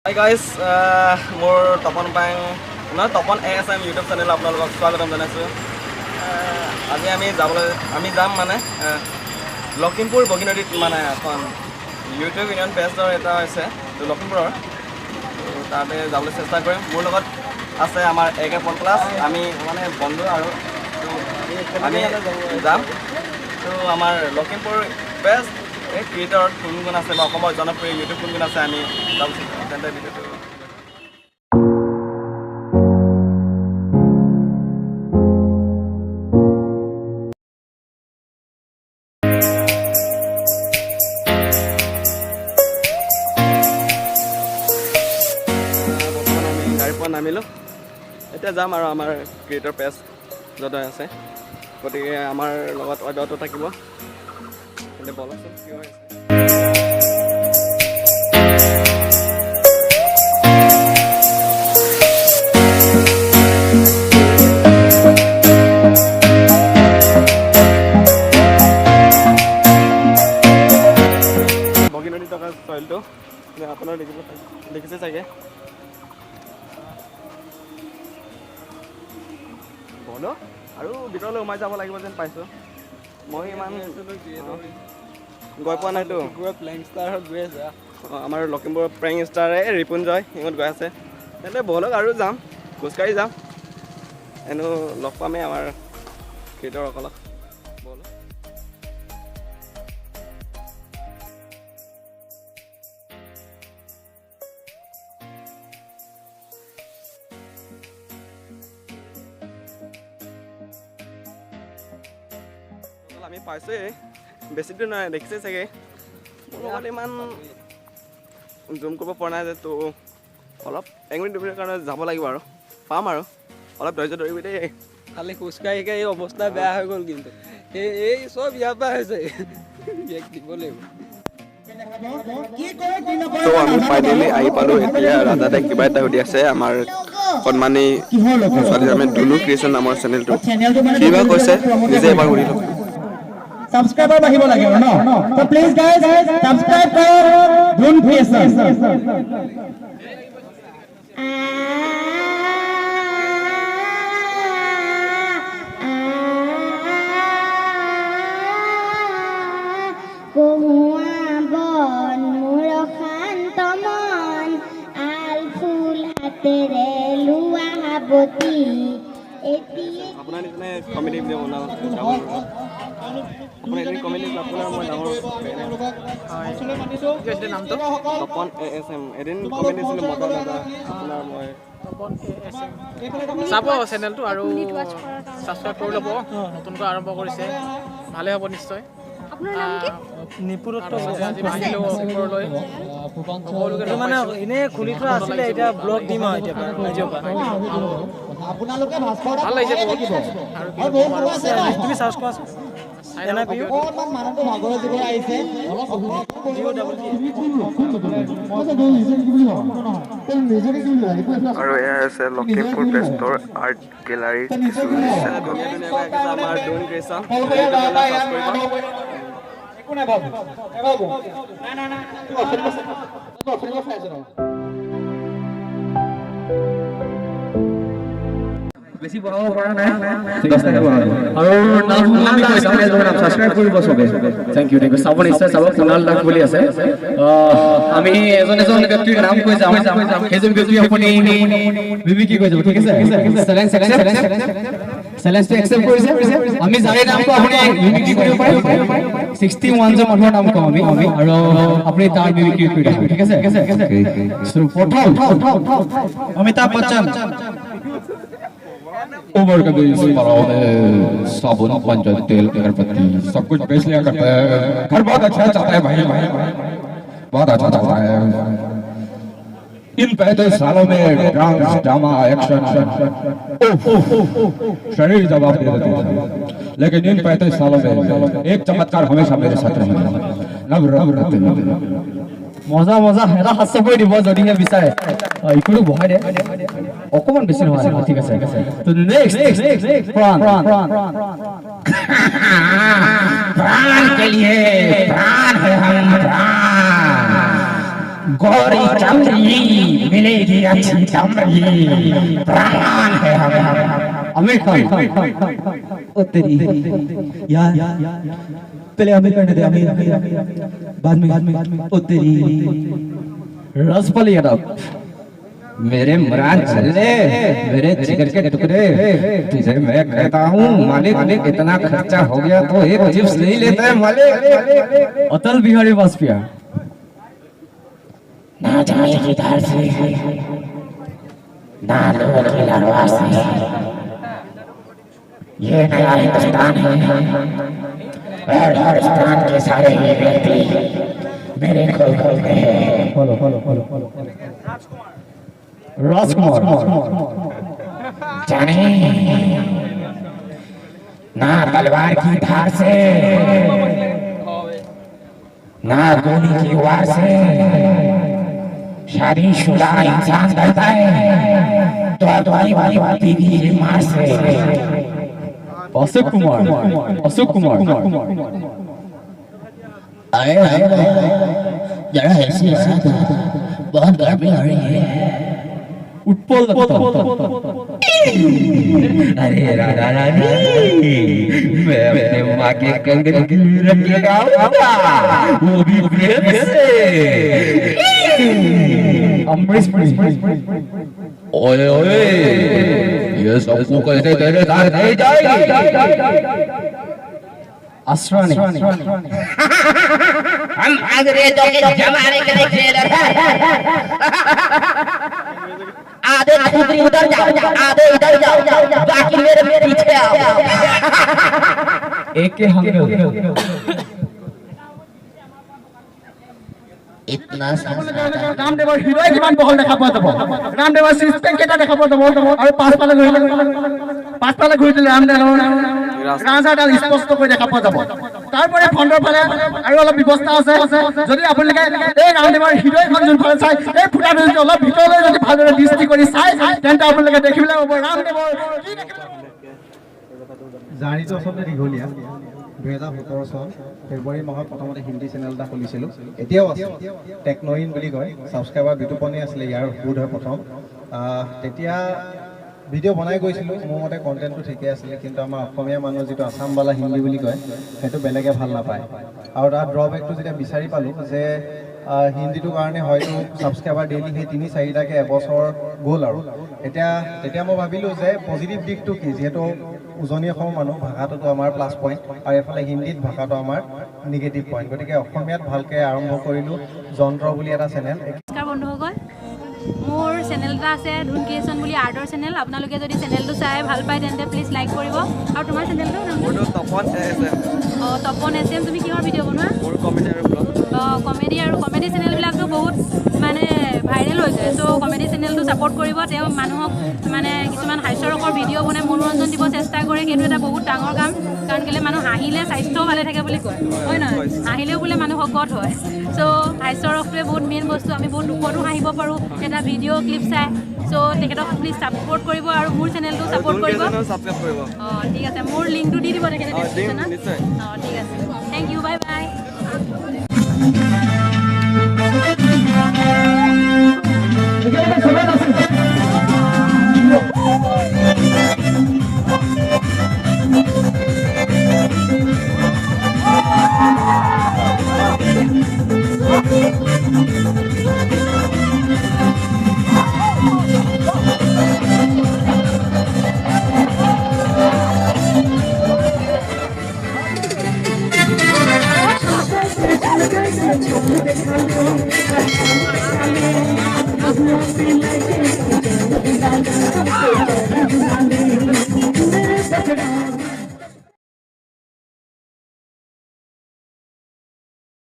Hi guys, মোৰ তপন পাং Tapan ASM YouTube channel আপোনালোকক স্বাগতম জনাইছোঁ। আজি আমি যাম মানে লখিমপুৰ বগীনদীত মানে এখন ইউটিউব ইউনিয়ন পেজৰ এটা হৈছে তো লখিমপুৰৰ তাতে যাবলৈ চেষ্টা কৰিম। মোৰ লগত আছে আমাৰ AK+, আমি মানে বন্ধু আৰু আমি যাম। তো আমাৰ লখিমপুৰ পেজ এই ক্ৰিয়েটৰ কোন কোন আছে বা অসমৰ জনপ্ৰিয় ইউটিউব কোন কোন আছে আমি যাব তেন্তে ভিডিঅ'টো আমি গাড়ীৰ পৰা নামিলোঁ। এতিয়া যাম আৰু আমাৰ ক্ৰিয়েটৰ পেজ য'ত আছে, গতিকে আমাৰ লগত অদ্যত থাকিব। কিন্তু বলকচোন কি হৈ আছে। বগীনদী থকা চইলটো আপোনাৰ দেখিছে চাগে। বল আৰু ভিতৰলৈ সোমাই যাব লাগিব যেন পাইছোঁ। মই ইমান গৈ পোৱা নাইতো। প্লেইং ষ্টাৰত গৈ আছে আমাৰ লখিমপুৰৰ প্লেইং ষ্টাৰে ৰিপুঞ্জয় সিহঁত গৈ আছে। তেন্তে বলক আৰু যাম, খোজকাঢ়ি যাম, এনেও লগ পামেই আমাৰ ক্ৰিয়েটৰসকলক। বলক আমি পাইছোঁৱেই, বেছি দূৰ নহয়, দেখিছে চাগে। মোৰ লগত ইমান জুম কৰিব পৰা নাই যে, তো অলপ 1 মিনিট 2 মিনিটৰ কাৰণে যাব লাগিব আৰু পাম আৰু অলপ ধৈৰ্য ধৰিবি দেই। খালি খোজকাঢ়ি এই অৱস্থা বেয়া হৈ গ'ল, কিন্তু এই চব ইয়াৰ পৰা হৈছে দিব লাগিব। তো আমি ফাইনেলি আহি পালোঁ। এতিয়া ৰাজাদে কিবা এটা সুধি আছে আমাৰ সন্মানী ছোৱালীজনী দুলু ক্ৰিয়েশ্যন নামৰ চেনেলটো কিবা কৈছে নিজে এবাৰ সুধি লওক। সাবস্ক্ৰাইবাৰ বাঢ়িব লাগে ন তো প্লিজ গাইজ সাবস্ক্ৰাইব কৰক ধুন ক্ৰিয়েশ্যন। কহুয়া বন মোৰ শান্ত মন আল ফুল হাতেৰে লোৱা হাবতি আপোনাৰ নিচিনা কমেডি ভিডিঅ' বনাব আপোনাৰ এদিন কমেডি আপোনাৰ মই ডাঙৰ নামটো তপন ASM এদিন কমেডি দিছিলোঁ মজা দাদা আপোনাৰ মই চাব চেনেলটো আৰু ছাবস্ক্ৰাইব কৰি ল'ব। নতুনকৈ আৰম্ভ কৰিছে, ভালে হ'ব নিশ্চয়। নিপুৰত্ব আজি আহিলেও ওপৰলৈ এইটো মানে এনেই খুলি থোৱা আছিলে, এতিয়া ব্লগ দিম আৰু এতিয়া আজিৰ পৰা। আপোনালোকে ভাস্কৰ ভাল লাগিছে বহুত। আৰু তুমি চাৰ্চ কৰাচোন অকণমান মানুহটো ভাগৰে জিগৰে আহিছে অলপ আৰু এয়া হৈছে লখিমপুৰ পেষ্টৰ আৰ্ট গেলাৰীৰ কিছু আমাৰ ড্ৰোন ক্ৰিয়েশ্যন একো নাই বাবু বেছি বঢ়াব পৰা নাই, 10 টাকা বঢ়াব। আৰু নাম সাবস্ক্ৰাইব কৰিব চবে। থেংক ইউ চাব নিশ্চয় চাব। কুণাল দাস বুলি আছে। আমি এজন ব্যক্তিৰ নাম কৈ যাম, সেইজন ব্যক্তি আপুনি কি কৈ যাব, ঠিক আছে? চেলেঞ্জটো একচেপ্ট কৰিছে। আমি যাৰে নামটো আপুনি মিমিক্ৰি কৰিব পাৰে 61 জন মানুহৰ নাম কম আমি আৰু আপুনি তাৰ মিমিক্ৰি কৰি দিব, ঠিক আছে? প্ৰথম অমিতাভ বচ্চন। उम्र का भी इस पड़ाव में साबुन पंचर तेल अगरबत्ती सब कुछ बेच लिया करता है। घर बहुत अच्छा चलता है भाई, बहुत अच्छा चलता है। इन 35 सालों में डांस ड्रामा एक्शन शरीर जवाब दे देते हैं, लेकिन इन 35 सालों में एक चमत्कार हमेशा मेरे साथ रहेगा। नव रहते हैं মজা এটা হাস্য কৰি দিব যদিহে বিচাৰে। ইকুলো বহাই দে অকমান বেছি নহয়, ঠিক আছে? তো নেক্সট প্ৰাণ प्राण के लिए प्राण है हम प्राण। गौरी चमरी मिलेगी अच्छी चमरी प्राण है हमें आमिर खान ओ तेरी यार पहले आमिर करने दे आमिर बाद में ओ तेरी रसपली यादव मेरे मरान चले मेरे जिगर के टुकड़े तुझे मैं कहता हूँ मालिक इतना खर्चा हो गया तो एक चिप्स नहीं लेता है मालिक अटल बिहारी वाजपेयी ना जाए किधर से ना लोग की लड़वा से ये नया हिंदुस्तान है और हिंदुस्तान के सारे ही व्यक्ति मेरे को खोलते हैं फॉलो राजकुमार जाने ना तलवार की धार से ना गोली की वार से शादीशुदा इंसान डरता है तो तुम्हारी बीवी की मार से अशोक कुमार अरे जरा ऐसे बहुत गर्मी हो रही है उत्पल दत्त अरे राधा रानी मैं अपने माँ के कंगन की रंग लगाऊंगा वो भी प्रेम से अमरीश पुरी ओए ओए ये सबको कैसे तेरे साथ नहीं जाएगी असरानी हम अंग्रेजों के जमाने के खेलर हैं आधे खुदरी उधर जाओ आधे इधर जाओ बाकी मेरे पीछे आओ एक के हम इतना रामदेवर হিরোই কিমান বহল দেখা পোৱা যাব ৰামদেৱৰ সিস্টেম কেটা দেখা পোৱা যাব আৰু পাঁচফালে ঘূৰি দিলে ৰামদেৱৰ ৰাজাডাল স্পষ্ট কৰি দেখা পোৱা যাব তাৰপৰে ফন্ডৰ ফালে আৰু অলপ ব্যৱস্থা আছে যদি আপোনালোকে এই ৰামদেৱৰ হিৰোইখন যোনফালে চাই এই ফুটাটো যদি অলপ ভিতৰলৈ যদি ভালদৰে দৃষ্টি কৰি চাই তেন্তে আপোনালোকে দেখিবলৈ পাব ৰামদেৱৰ কি জাৰ্ণিটো আচলতে দীঘলীয়া 2017 চন ফেব্ৰুৱাৰী মাহত প্ৰথমতে হিন্দী চেনেল এটা খুলিছিলোঁ এতিয়াও আছে টেকন'ইন বুলি কয় ছাবস্ক্ৰাইবাৰ বিতুপনি আছিলে ইয়াৰ বোধ হয় প্ৰথম তেতিয়া ভিডিঅ' বনাই গৈছিলোঁ মোৰ মতে কণ্টেণ্টটো ঠিকে আছিলে কিন্তু আমাৰ অসমীয়া মানুহ যিটো আছামবালা হিন্দী বুলি কয় সেইটো বেলেগে ভাল নাপায় আৰু তাৰ ড্ৰবেকটো যেতিয়া বিচাৰি পালোঁ যে হিন্দীটোৰ কাৰণে হয়তো ছাবস্ক্ৰাইবাৰ ডেইলি সেই 3-4টাকৈ এবছৰ গ'ল আৰু তেতিয়া মই ভাবিলোঁ যে পজিটিভ দিশটো কি যিহেতু উজনি অসমৰ মানুহ ভাষাটোতো আমাৰ প্লাছ পইণ্ট আৰু এফালে হিন্দীত ভাষাটো আমাৰ নিগেটিভ পইণ্ট গতিকে অসমীয়াত ভালকৈ আৰম্ভ কৰিলোঁ যন্ত্ৰ বুলি এটা চেনেল নমস্কাৰ বন্ধুসকল মোৰ চেনেল এটা আছে ধুন ক্ৰিয়েশ্যন বুলি আৰ্টৰ চেনেল আপোনালোকে যদি চেনেলটো চাই ভাল পায় তেন্তে প্লিজ লাইক কৰিব আৰু তোমাৰ চেনেলটো তপন SM তুমি কিহৰ ভিডিঅ' বনোৱা কমেডি আৰু কমেডি চেনেলবিলাকতো বহুত মানে ভাইৰেল হৈছে চ' কমেডি চেনেলটো ছাপোৰ্ট কৰিব তেওঁ মানুহক মানে কিছুমান হাস্যৰসৰ ভিডিঅ' বনাই মনোৰঞ্জন দিব চেষ্টা কৰে সেইটো এটা বহুত ডাঙৰ কাম কাৰণ কেলৈ মানুহ হাঁহিলে স্বাস্থ্যও ভালে থাকে বুলি কয় হয় নহয় হাঁহিলেও বোলে মানুহ শকত হয় চ' হাস্যৰসটোৱে বহুত মেইন বস্তু আমি বহুত দুখতো হাঁহিব পাৰোঁ এটা ভিডিঅ' ক্লিপ চাই চ' তেখেতক প্লিজ ছাপোৰ্ট কৰিব আৰু মোৰ চেনেলটো ছাপোৰ্ট কৰিব অঁ ঠিক আছে মোৰ লিংকটো দি দিব তেখেতে ডিছক্ৰিপশ্যনত অঁ ঠিক আছে thank U bye bye I'm